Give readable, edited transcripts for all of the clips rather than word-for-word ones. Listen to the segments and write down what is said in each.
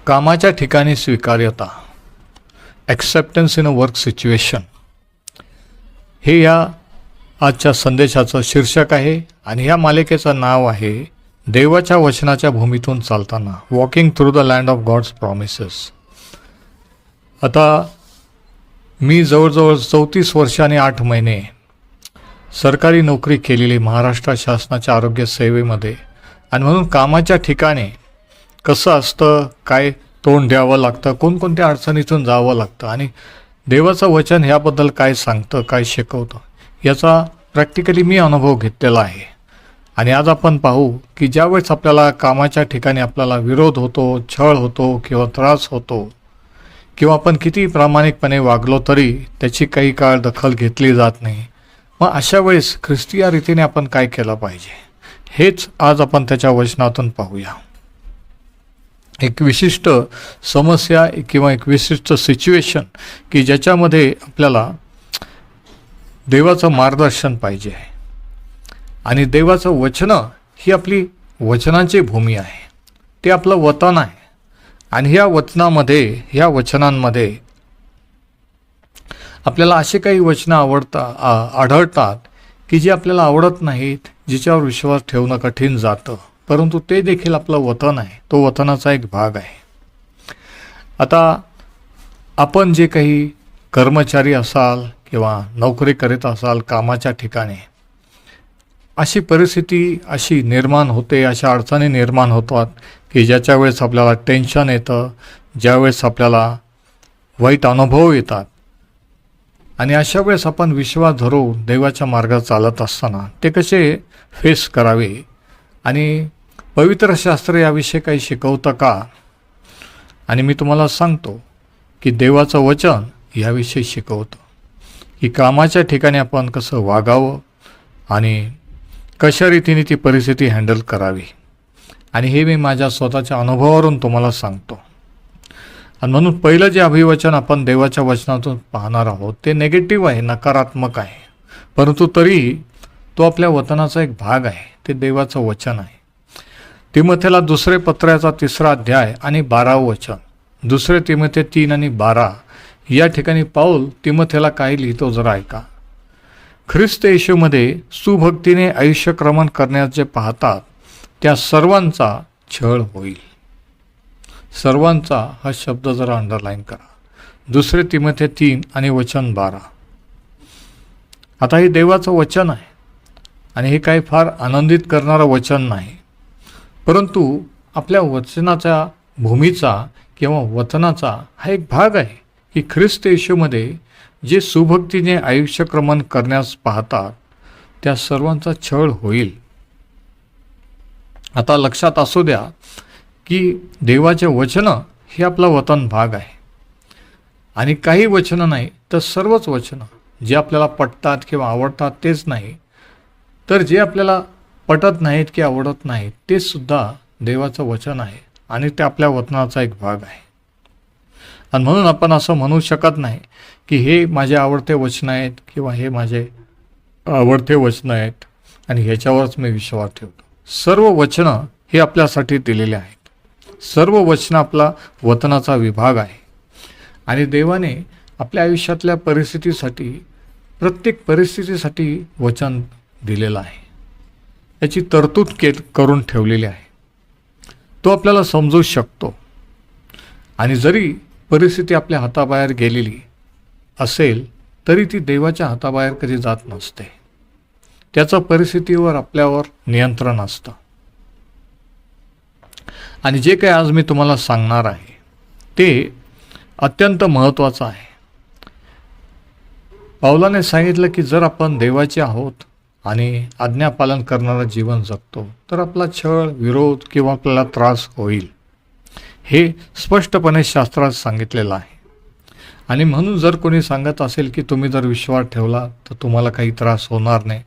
कामाच्या ठिकाणी स्वीकार्यता, acceptance in a work situation, हे या आजच्या संदेशाचं शीर्षक आहे आणि ह्या मालिकेचं नाव आहे देवाच्या वचनाच्या भूमीतून चालताना, walking through the land of God's promises. आता मी जवळजवळ 34 वर्ष आणि 8 महिने सरकारी नोकरी केलेली महाराष्ट्र शासनाच्या आरोग्य सेवेमध्ये, आणि म्हणून कामाच्या ठिकाणी कसं असतं, काय तोंड द्यावं लागतं, कोणकोणत्या अडचणीतून जावं लागतं आणि देवाचं वचन ह्याबद्दल काय सांगतं, काय शिकवतं, याचा प्रॅक्टिकली मी अनुभव घेतलेला आहे. आणि आज आपण पाहू की ज्यावेळेस आपल्याला कामाच्या ठिकाणी आपल्याला विरोध होतो, छळ होतो किंवा त्रास होतो, किंवा आपण किती प्रामाणिकपणे वागलो तरी त्याची काही काळ दखल घेतली जात नाही, मग अशा वेळेस ख्रिस्ती रीतीने आपण काय केलं पाहिजे, हेच आज आपण त्याच्या वचनातून पाहूया. एक विशिष्ट समस्या किंवा एक विशिष्ट सिच्युएशन की ज्याच्यामध्ये आपल्याला देवाचं मार्गदर्शन पाहिजे आहे. आणि देवाचं वचनं ही आपली वचनांची भूमी आहे, ते आपलं वतन आहे. आणि ह्या वचनांमध्ये आपल्याला असे काही वचनं आढळतात की जे आपल्याला आवडत नाहीत, जिच्यावर विश्वास ठेवणं कठीण जातं, परंतु ते देखील आपलं वतन आहे, तो वतनाचा एक भाग आहे. आता आपण जे काही कर्मचारी असाल किंवा नोकरी करीत असाल कामाच्या ठिकाणी, अशी परिस्थिती अशी निर्माण होते, अशा अडचणी निर्माण होतात की ज्याच्या वेळेस आपल्याला टेन्शन येतं, ज्यावेळेस आपल्याला वाईट अनुभव येतात. आणि अशा वेळेस आपण विश्वास धरून देवाच्या मार्गात चालत असताना ते कसे फेस करावे, आणि पवित्र शास्त्र याविषयी काही शिकवतं का. आणि मी तुम्हाला सांगतो की देवाचं वचन याविषयी शिकवतं की कामाच्या ठिकाणी आपण कसं वागावं आणि कशा रीतीने ती परिस्थिती हँडल करावी. आणि हे मी माझ्या स्वतःच्या अनुभवावरून तुम्हाला सांगतो. आणि म्हणून पहिलं जे अभिवचन आपण देवाच्या वचनातून पाहणार आहोत ते नेगेटिव्ह आहे, नकारात्मक आहे, परंतु तरी तो आपल्या वतनाचा एक भाग आहे, ते देवाचं वचन आहे. तिमोथेला 2 पत्राचा 3 अध्याय आणि 12 वचन, 2 तिमोथे 3 आणि 12 या ठिकाणी पाऊल तिमोथेला काय लिहितो जरा ऐका. ख्रिस्त येशूमध्ये सुभक्तीने आयुष्यक्रमण करण्याचे पाहतात त्या सर्वांचा छळ होईल. सर्वांचा हा शब्द जरा अंडरलाईन करा. 2 तिमोथे 3 आणि वचन 12. आता हे देवाचं वचन आहे आणि हे काही फार आनंदित करणारं वचन नाही, परंतु आपल्या वचनाच्या भूमीचा किंवा वतनाचा हा एक भाग आहे की ख्रिस्त येशूमध्ये जे सुभक्तीने आयुष्यक्रमण करण्यास पाहतात त्या सर्वांचा छळ होईल. आता लक्षात असू द्या की देवाचे वचनं हे आपला वतन भाग आहे. आणि काही वचनं नाही तर सर्वच वचनं जे आपल्याला पटतात किंवा आवडतात तेच नाही, तर जे आपल्याला पटत नाहीत की आवडत नाहीत ते सुद्धा देवाचं वचन आहे आणि ते आपल्या वतनाचा एक भाग आहे. आणि म्हणून आपण असं म्हणू शकत नाही की हे माझे आवडते वचन आहेत किंवा हे माझे आवडते वचन आहेत आणि ह्याच्यावरच मी विश्वास ठेवतो. सर्व वचनं हे आपल्यासाठी दिलेले आहेत. सर्व वचनं आपला वतनाचा विभाग आहे. आणि देवाने आपल्या आयुष्यातल्या परिस्थितीसाठी, प्रत्येक परिस्थितीसाठी वचन दिलेलं आहे, याची तरतूद करून ठेवलेली आहे. तो आपल्याला समजू शकतो. आणि जरी परिस्थिती आपल्या हाताबाहेर गेलेली असेल तरी ती देवाच्या हाताबाहेर कधी जात नसते. त्याचं परिस्थितीवर आपल्यावर नियंत्रण असतं. आणि जे काही आज मी तुम्हाला सांगणार आहे ते अत्यंत महत्त्वाचं आहे. पौलाने सांगितलं की जर आपण देवाचे आहोत आणि आज्ञापालन करणारं जीवन जगतो तर आपला छळ, विरोध किंवा आपल्याला त्रास होईल, हे स्पष्टपणे शास्त्रात सांगितलेलं आहे. आणि म्हणून जर कोणी सांगत असेल की तुम्ही जर विश्वास ठेवला तर तुम्हाला काही त्रास होणार नाही,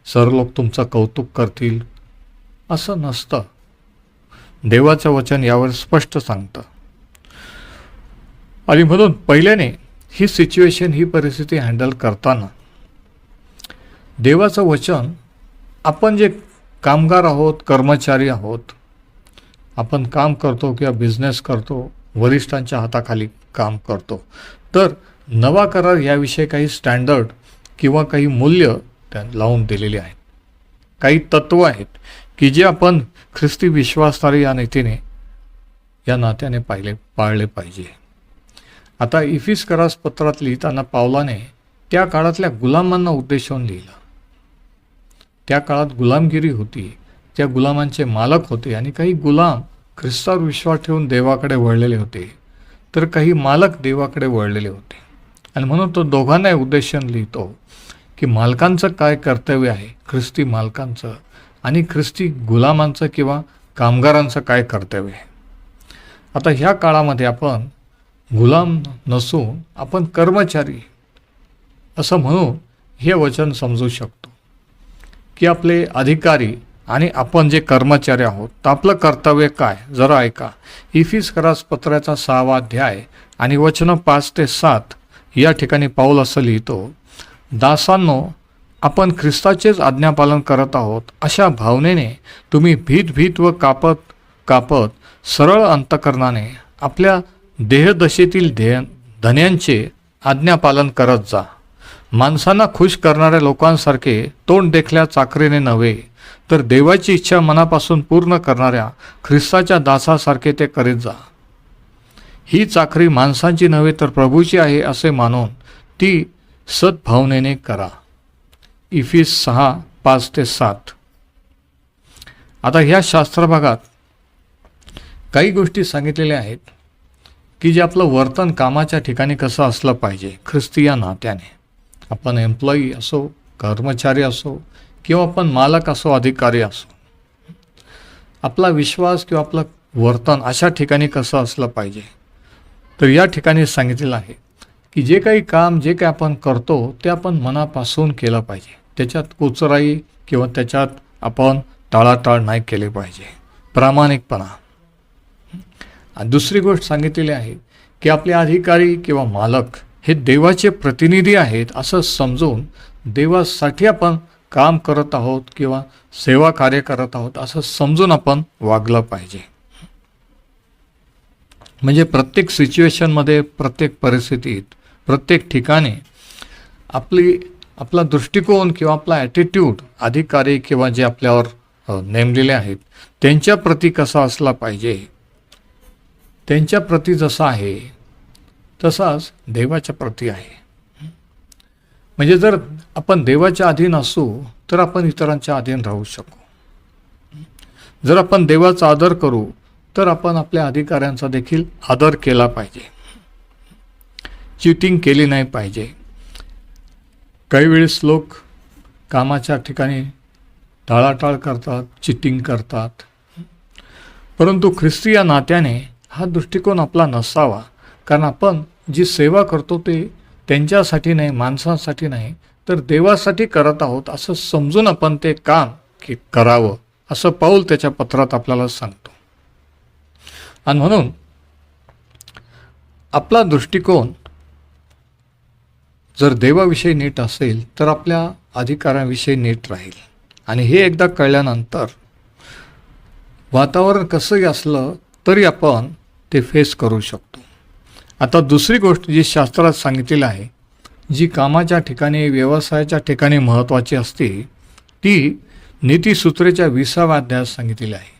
सर्व लोक तुमचं कौतुक करतील, असं नसतं. देवाचं वचन यावर स्पष्ट सांगतं. आणि म्हणून पहिल्याने ही सिच्युएशन, ही परिस्थिती हँडल करताना देवाचं वचन, आपण जे कामगार आहोत, कर्मचारी आहोत, आपण काम करतो किंवा बिझनेस करतो, वरिष्ठांच्या हाताखाली काम करतो. तर नवा करार याविषयी काही स्टँडर्ड किंवा काही मूल्य लावून दिलेली आहेत, काही तत्व आहेत की जे आपण ख्रिस्ती विश्वासधारी या नात्याने पाळले पाहिजे. आता इफिसकरास पत्रात लिहिताना पावलाने त्या काळातल्या गुलामांना उद्देशून लिहिलं. त्या काळात गुलामगिरी होती, त्या गुलामांचे मालक होते आणि काही गुलाम ख्रिस्तावर विश्वास ठेवून देवाकडे वळलेले होते, तर काही मालक देवाकडे वळलेले होते. आणि म्हणून तो दोघांना उद्देशून लिहितो की मालकांचं काय कर्तव्य आहे, ख्रिस्ती मालकांचं, आणि ख्रिस्ती गुलामांचं किंवा कामगारांचं काय कर्तव्य आहे. आता ह्या काळामध्ये आपण गुलाम नसून आपण कर्मचारी असं म्हणून हे वचन समजू शकतो की आपले अधिकारी आणि आपण जे कर्मचारी आहोत तर आपलं कर्तव्य काय. जरा ऐका, इफिसकरास पत्राचा 6वा अध्याय आणि वचनं 5 ते 7 या ठिकाणी पाऊल असं लिहितो, दासांनो, आपण ख्रिस्ताचेच आज्ञापालन करत आहोत अशा भावनेने तुम्ही भीत व कापत सरळ अंतकरणाने आपल्या देहदशेतील धन्यांचे आज्ञापालन करत जा. माणसांना खुश करणाऱ्या लोकांसारखे तोंड देखल्या चाकरीने नव्हे, तर देवाची इच्छा मनापासून पूर्ण करणाऱ्या ख्रिस्ताच्या दासासारखे ते करीत जा. ही चाकरी माणसांची नव्हे तर प्रभूची आहे असे मानून ती सद्भावनेने करा. इफिस 6, 5 ते 7. आता ह्या शास्त्रभागात काही गोष्टी सांगितलेल्या आहेत की जे आपलं वर्तन कामाच्या ठिकाणी कसं असलं पाहिजे ख्रिस्ती या नात्याने. आपण एम्प्लॉई असो, कर्मचारी असो, किंवा आपण मालक असो, अधिकारी असो, आपला विश्वास किंवा आपलं वर्तन अशा ठिकाणी कसं असलं पाहिजे. तर या ठिकाणी सांगितलेलं आहे की जे काही काम जे काही आपण करतो ते आपण मनापासून केलं पाहिजे. त्याच्यात कुचराई किंवा त्याच्यात आपण टाळाटाळ नाही केली पाहिजे, प्रामाणिकपणा. आणि दुसरी गोष्ट सांगितलेली आहे की आपले अधिकारी किंवा मालक हे देवाचे प्रतिनिधी आहेत असं समजून देवासाठी आपण काम करत आहोत किंवा सेवा कार्य करत आहोत असं समजून आपण वागलं पाहिजे. म्हणजे प्रत्येक सिच्युएशनमध्ये, प्रत्येक परिस्थितीत, प्रत्येक ठिकाणी आपला दृष्टिकोन किंवा आपला ॲटिट्यूड अधिकारी किंवा जे आपल्यावर नेमलेले आहेत त्यांच्या प्रती कसा असला पाहिजे. त्यांच्या प्रती जसा आहे तसाच देवाच्या प्रती आहे. म्हणजे जर आपण देवाच्या अधीन असू तर आपण इतरांच्या अधीन राहू शकू. जर आपण देवाचा आदर करू तर आपण आपल्या अधिकाऱ्यांचा देखील आदर केला पाहिजे. चिटिंग केली नाही पाहिजे. काही वेळेस लोक कामाच्या ठिकाणी टाळाटाळ करतात, चिटिंग करतात, परंतु ख्रिस्ती या नात्याने हा दृष्टिकोन आपला नसावा. कारण आपण जी सेवा करतो ते त्यांच्यासाठी नाही, माणसांसाठी नाही, तर देवासाठी करत आहोत असं समजून आपण ते काम करावं असं पाऊल त्याच्या पत्रात आपल्याला सांगतो. आणि म्हणून आपला दृष्टिकोन जर देवाविषयी नीट असेल तर आपल्या अधिकारांविषयी नीट राहील. आणि हे एकदा कळल्यानंतर वातावरण कसंही असलं तरी आपण ते फेस करू शकतो. आता दुसरी गोष्ट जी शास्त्रात सांगितलेली आहे, जी कामाच्या ठिकाणी, व्यवसायाच्या ठिकाणी महत्त्वाची असते, ती नीतिसूत्रेच्या 20व्या अध्यायात सांगितलेली आहे.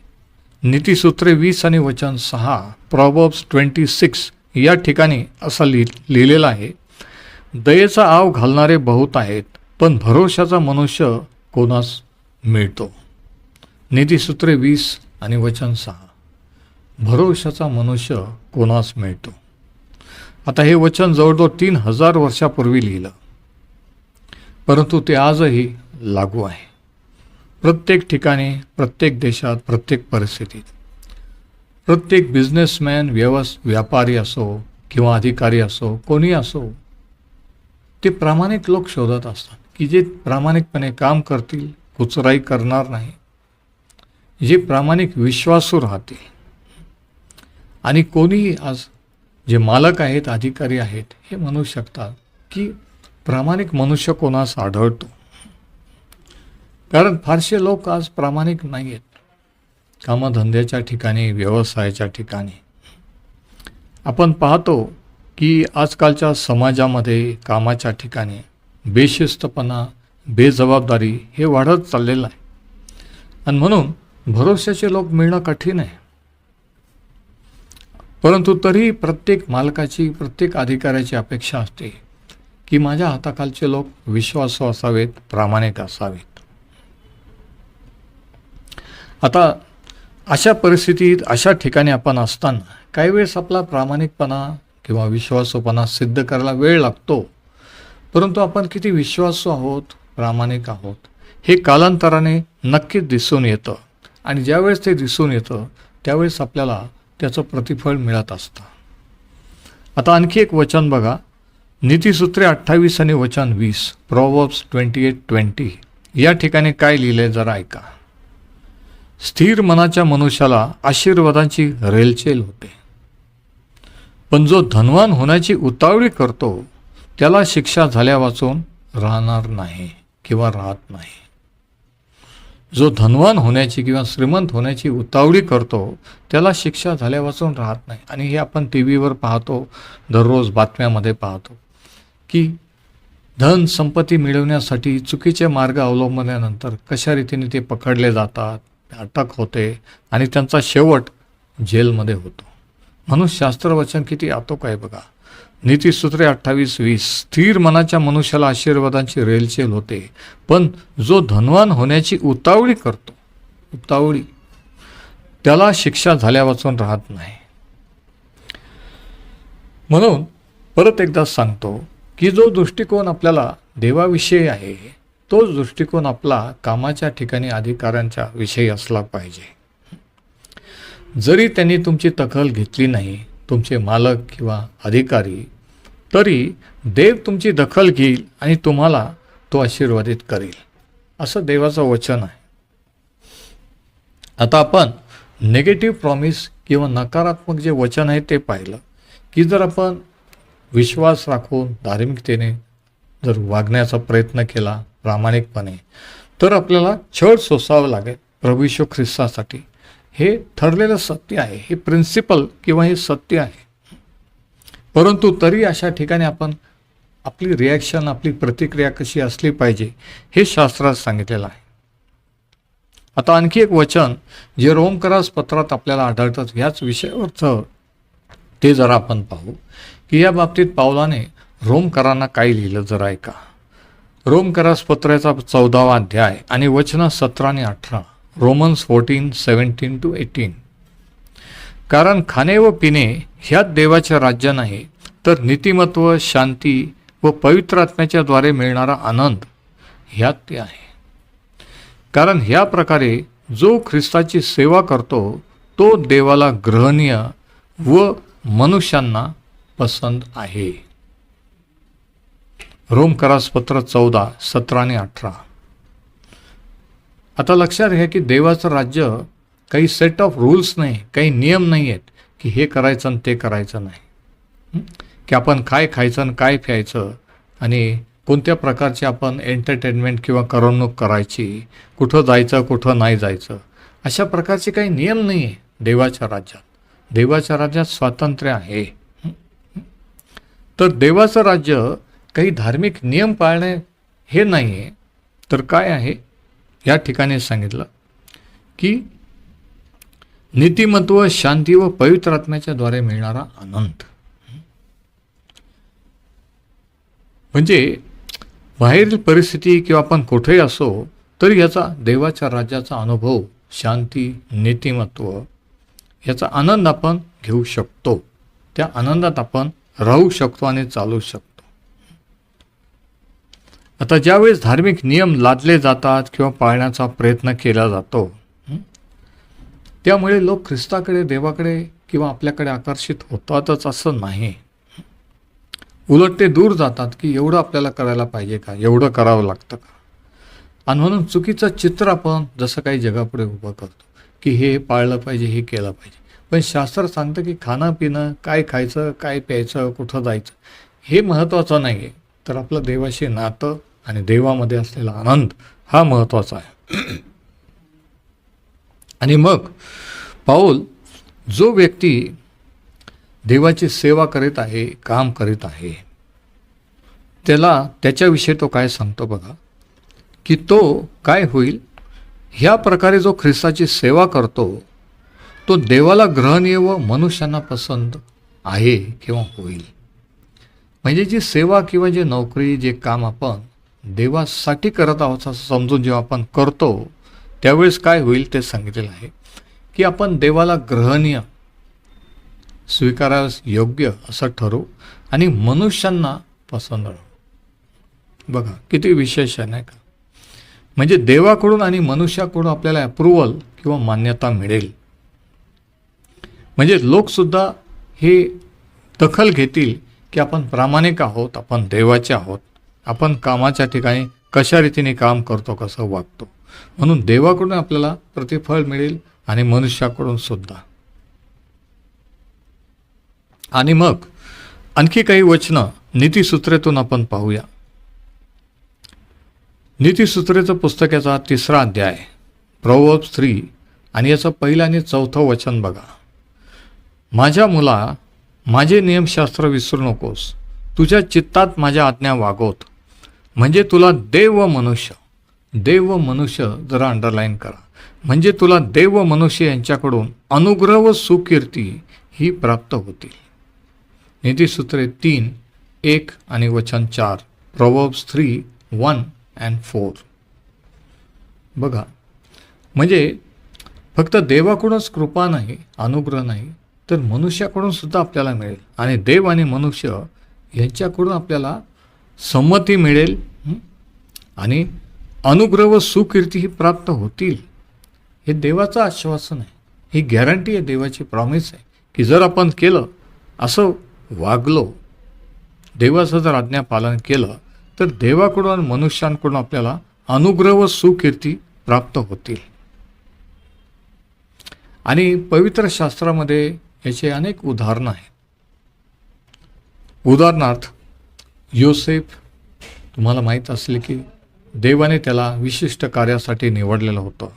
नीतिसूत्रे 20 आणि वचन 6, प्रॉवर्ब्स 26 या ठिकाणी असं लिहिलेलं आहे, दयेचा आव घालणारे बहुत आहेत, पण भरोशाचा मनुष्य कोणास मिळतो. नीतिसूत्रे 20 आणि वचन 6, भरोशाचा मनुष्य कोणास मिळतो. आता हे वचन जवळजवळ 3000 वर्षापूर्वी लिहिलं, परंतु ते आजही लागू आहे. प्रत्येक ठिकाणी, प्रत्येक देशात, प्रत्येक परिस्थितीत प्रत्येक बिझनेसमॅन, व्यापारी असो किंवा अधिकारी असो, कोणी असो, ते प्रामाणिक लोक शोधत असतात की जे प्रामाणिकपणे काम करतील, कुचराई करणार नाही, जे प्रामाणिक विश्वासू राहतील. आणि कोणीही आज जे मालक आहेत, अधिकारी आहेत, हे म्हणू शकतात की प्रामाणिक मनुष्य कोणास आढळतो. कारण फारसे लोक आज प्रामाणिक नाही आहेत कामधंद्याच्या ठिकाणी, व्यवसायाच्या ठिकाणी. आपण पाहतो की आजकालच्या समाजामध्ये, कामाच्या ठिकाणी बेशिस्तपणा, बेजबाबदारी हे वाढत चाललेलं आहे. आणि म्हणून भरोश्याचे लोक मिळणं कठीण आहे. परंतु तरी प्रत्येक मालकाची, प्रत्येक अधिकाऱ्याची अपेक्षा असते की माझ्या हाताखालचे लोक विश्वासू असावेत, प्रामाणिक असावेत. आता अशा परिस्थितीत, अशा ठिकाणी आपण असताना काही वेळेस आपला प्रामाणिकपणा किंवा विश्वासूपणा सिद्ध करायला वेळ लागतो. परंतु आपण किती विश्वासू आहोत, प्रामाणिक आहोत, हे कालांतराने नक्कीच दिसून येतं. आणि ज्यावेळेस ते दिसून येतं त्यावेळेस आपल्याला त्याचं प्रतिफळ मिळत असतं. आता आणखी एक वचन बघा, नीतिसूत्रे 28 आणि वचन 20, प्रॉव्हर्ब्स 28:20. या ठिकाणी काय लिहिलंय जरा ऐका. स्थिर मनाच्या मनुष्याला आशीर्वादांची रेलचेल होते, पण जो धनवान होण्याची उतावळी करतो त्याला शिक्षा झाल्या वाचून राहणार नाही किंवा राहत नाही. जो धनवान होण्याची किंवा श्रीमंत होण्याची उतावळी करतो त्याला शिक्षा झाल्या वाचून राहत नाही. आणि हे आपण टी व्हीवर पाहतो, दररोज बातम्यामध्ये पाहतो की धन संपत्ती मिळवण्यासाठी चुकीचे मार्ग अवलंबल्यानंतर कशा रीतीने ते पकडले जातात, अटक होते आणि त्यांचा शेवट जेलमध्ये होतो. म्हणून शास्त्रवचन किती आतोक आहे बघा. नीतिसूत्रे 28:20, स्थिर मनाच्या मनुष्याला आशीर्वादांची रेलचेल होते, पण जो धनवान होण्याची उतावळी करतो, त्याला शिक्षा झाल्या वाचून राहत नाही. म्हणून परत एकदा सांगतो की जो दृष्टिकोन आपल्याला देवाविषयी आहे तोच दृष्टिकोन आपला कामाच्या ठिकाणी अधिकाऱ्यांच्या विषयी असला पाहिजे. जरी त्यांनी तुमची दखल घेतली नाही, तुमचे मालक किंवा अधिकारी, तरी देव तुमची दखल घेईल आणि तुम्हाला तो आशीर्वादित करेल, असं देवाचं वचन आहे. आता आपण नेगेटिव्ह प्रॉमिस किंवा नकारात्मक जे वचन आहे ते पाहिलं की जर आपण विश्वास राखून धार्मिकतेने जर वागण्याचा प्रयत्न केला प्रामाणिकपणे, तर आपल्याला छळ सोसावं लागेल प्रभू येशू ख्रिस्तासाठी. हे ठरलेलं सत्य आहे, हे प्रिन्सिपल किंवा हे सत्य आहे. परंतु तरी अशा ठिकाणी आपण आपली रिॲक्शन, आपली प्रतिक्रिया कशी असली पाहिजे हे शास्त्रात सांगितलेलं आहे. आता आणखी एक वचन जे रोमकरास पत्रात आपल्याला आढळतं ह्याच विषयावरचं ते जरा आपण पाहू की या बाबतीत पावलाने रोमकरांना काय लिहिलं जरा ऐका. रोमकरास पत्राचा 14वा अध्याय आणि वचन 17 आणि 18, रोमन्स 14:17-18. कारण खाणे व पिणे ह्यात देवाचे राज्य नाही, तर नीतिमत्व, शांती व पवित्र आत्म्याच्या द्वारे मिळणारा आनंद ह्यात ते आहे. कारण ह्या प्रकारे जो ख्रिस्ताची सेवा करतो तो देवाला ग्रहणीय व मनुष्यांना पसंत आहे. रोमकरास पत्र 14:17 आणि 18. आता लक्षात घ्या की देवाचं राज्य काही सेट ऑफ रूल्स नाही, काही नियम नाही आहेत की हे करायचं आणि ते करायचं नाही, की आपण काय खायचं आणि काय प्यायचं आणि कोणत्या प्रकारचे आपण एंटरटेनमेंट किंवा करमणूक करायची, कुठं जायचं कुठं नाही जायचं, अशा प्रकारचे काही नियम नाही आहे देवाच्या राज्यात. देवाच्या राज्यात स्वातंत्र्य आहे. तर देवाचं राज्य काही धार्मिक नियम पाळणे हे नाही आहे, तर काय आहे या ठिकाणी सांगितलं की नीतिमत्व, शांती व पवित्र आत्म्याच्या द्वारे मिळणारा आनंद. म्हणजे बाहेरील परिस्थिती किंवा आपण कुठेही असो तरी याचा देवाच्या राज्याचा अनुभव, शांती, नीतिमत्व याचा आनंद आपण घेऊ शकतो. त्या आनंदात आपण राहू शकतो आणि चालू शकतो. आता ज्यावेळेस धार्मिक नियम लादले जातात किंवा पाळण्याचा प्रयत्न केला जातो, त्यामुळे लोक ख्रिस्ताकडे, देवाकडे किंवा आपल्याकडे आकर्षित होतातच असं नाही. उलट ते दूर जातात की एवढं आपल्याला करायला पाहिजे का, एवढं करावं लागतं का. आणि म्हणून चुकीचं चित्र आपण जसं काही जगापुढे उभं करतो की हे पाळलं पाहिजे, हे केलं पाहिजे. पण शास्त्र सांगतं की खाणं पिणं, काय खायचं, काय प्यायचं, कुठं जायचं हे महत्त्वाचं नाही आहे, तर आपलं देवाशी नातं आणि देवामध्ये असलेला आनंद हा महत्त्वाचा आहे. आणि मग पाऊल जो व्यक्ती देवाची सेवा करीत आहे, काम करीत आहे, त्याच्याविषयी तो काय सांगतो बघा, की तो काय होईल, ह्या प्रकारे जो ख्रिस्ताची सेवा करतो तो देवाला ग्रहणीय व मनुष्यांना पसंत आहे किंवा होईल. म्हणजे जी सेवा किंवा जे नोकरी, जे काम आपण देवासाठी करत आहोत असं समजून जेव्हा आपण करतो त्यावेळेस काय होईल ते सांगितलेलं आहे, की आपण देवाला ग्रहणीय, स्वीकारास योग्य असं ठरवू आणि मनुष्यांना पसंत राहू. बघा किती विशेष आहे नाही का. म्हणजे देवाकडून आणि मनुष्याकडून आपल्याला अप्रुव्हल किंवा मान्यता मिळेल. म्हणजे लोकसुद्धा हे दखल घेतील की आपण प्रामाणिक आहोत, आपण देवाचे आहोत, आपण कामाच्या ठिकाणी कशा रीतीने काम करतो, कसं वागतो. म्हणून देवाकडून आपल्याला प्रतिफळ मिळेल आणि मनुष्याकडून सुद्धा. आणि मग आणखी काही वचनं नीतिसूत्रेतून आपण पाहूया. नीतिसूत्रेचं पुस्तकाचा 3रा अध्याय, प्रोव्हर्ब्स 3 आणि याचं 1 आणि 4 वचन बघा. माझ्या मुला, माझे नियमशास्त्र विसरू नकोस, तुझ्या चित्तात माझ्या आज्ञा वागवत. म्हणजे तुला देव व मनुष्य जरा अंडरलाईन करा. म्हणजे तुला देव व मनुष्य यांच्याकडून अनुग्रह व सुकीर्ती ही प्राप्त होतील. नीतिसूत्रे 3:1 आणि वचन 4, प्रोव्हर्ब्स 3:1 and 4. बघा, म्हणजे फक्त देवाकडूनच कृपा नाही, अनुग्रह नाही, तर मनुष्याकडून सुद्धा आपल्याला मिळेल. आणि देव आणि मनुष्य यांच्याकडून आपल्याला संमती मिळेल आणि अनुग्रह व सुकीर्ती ही प्राप्त होतील. हे देवाचं आश्वासन आहे, ही गॅरंटी आहे, देवाची प्रॉमिस आहे की जर आपण केलं, असं वागलो, देवाचं जर आज्ञा पालन केलं तर देवाकडून आणि मनुष्यांकडून आपल्याला अनुग्रह व सुकीर्ती प्राप्त होतील. आणि पवित्र शास्त्रामध्ये याचे अनेक उदाहरणं आहेत. उदाहरणार्थ योसेफ, तुम्हाला माहीत असेल की देवाने त्याला विशिष्ट कार्यासाठी निवडलेलं होतं,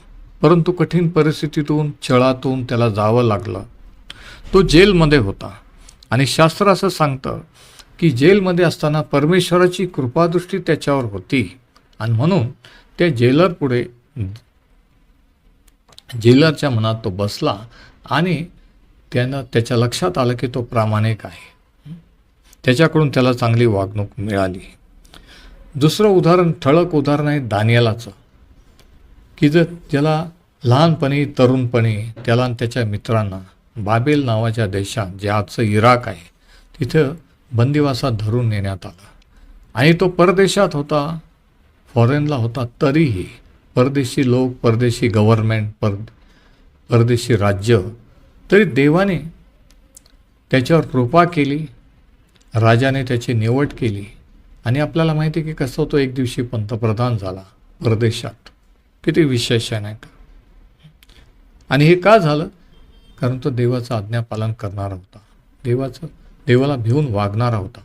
परंतु कठीण परिस्थितीतून, छळातून त्याला जावं लागलं. तो जेलमध्ये होता आणि शास्त्र असं सांगतं की जेलमध्ये असताना परमेश्वराची कृपादृष्टी त्याच्यावर होती आणि म्हणून त्या जेलरच्या मनात तो बसला आणि त्याच्या लक्षात आलं की तो प्रामाणिक आहे. त्याच्याकडून त्याला चांगली वागणूक मिळाली. दुसरं उदाहरण, ठळक उदाहरण आहे दानिएलाचं, की ज्याला लहानपणी, तरुणपणी त्याला आणि त्याच्या मित्रांना बाबेल नावाच्या देशात, जे आजचं इराक आहे, तिथं बंदिवासात धरून नेण्यात आलं. आणि तो परदेशात होता, फॉरेनला होता, तरीही परदेशी लोक, परदेशी गव्हर्नमेंट, परदेशी राज्य, तरी देवाने त्याच्यावर कृपा केली, राजाने त्याची निवड केली. आणि आपल्याला माहिती आहे की कसं तो एक दिवशी पंतप्रधान झाला परदेशात. किती विशेष आहे नाही का. आणि हे का झालं, कारण तो देवाचं आज्ञापालन करणारा होता, देवाला भिवून वागणारा होता.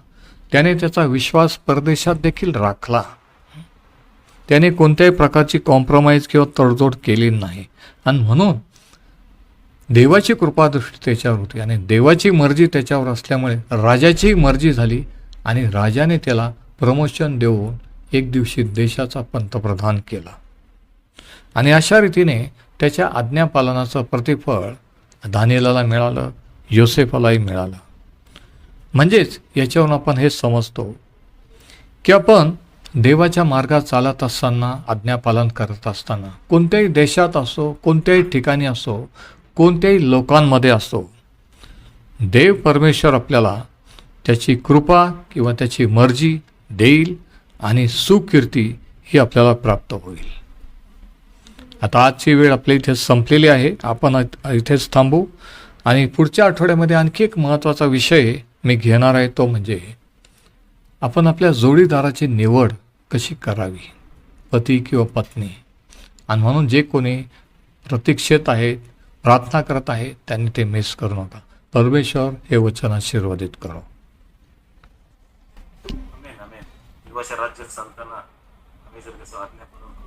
त्याने त्याचा विश्वास परदेशात देखील राखला. त्याने कोणत्याही प्रकारची कॉम्प्रोमाइज किंवा तडजोड केली नाही. आणि म्हणून देवाची कृपादृष्टी त्याच्यावर होती आणि देवाची मर्जी त्याच्यावर असल्यामुळे राजाची मर्जी झाली आणि राजाने त्याला प्रमोशन देऊन एक दिवशी देशाचा पंतप्रधान केला. आणि अशा रीतीने त्याच्या आज्ञापालनाचं प्रतिफळ दानिएलाला मिळालं, योसेफालाही मिळालं. म्हणजेच याच्यावरून आपण हे समजतो की आपण देवाच्या मार्गात चालत असताना, आज्ञापालन करत असताना, कोणत्याही देशात असो, कोणत्याही ठिकाणी असो, कोणत्याही लोकांमध्ये असो, देव परमेश्वर आपल्याला त्याची कृपा किंवा त्याची मर्जी देईल आणि सुकीर्ती ही आपल्याला प्राप्त होईल. आता आजची वेळ आपल्या इथे संपलेली आहे. आपण इथेच थांबू आणि पुढच्या आठवड्यामध्ये आणखी एक महत्त्वाचा विषय मी घेणार आहे, तो म्हणजे आपण आपल्या जोडीदाराची निवड कशी करावी, पती किंवा पत्नी. आणि म्हणून जे कोणी प्रतीक्षेत आहेत, प्रार्थना करत आहेत, त्यांनी ते मिस करू नका. परमेश्वर हे वचन आशीर्वादित करो. आमेन, आमेन. देवाच्या राज्यात चालताना आम्ही जर कसं आज्ञा पालन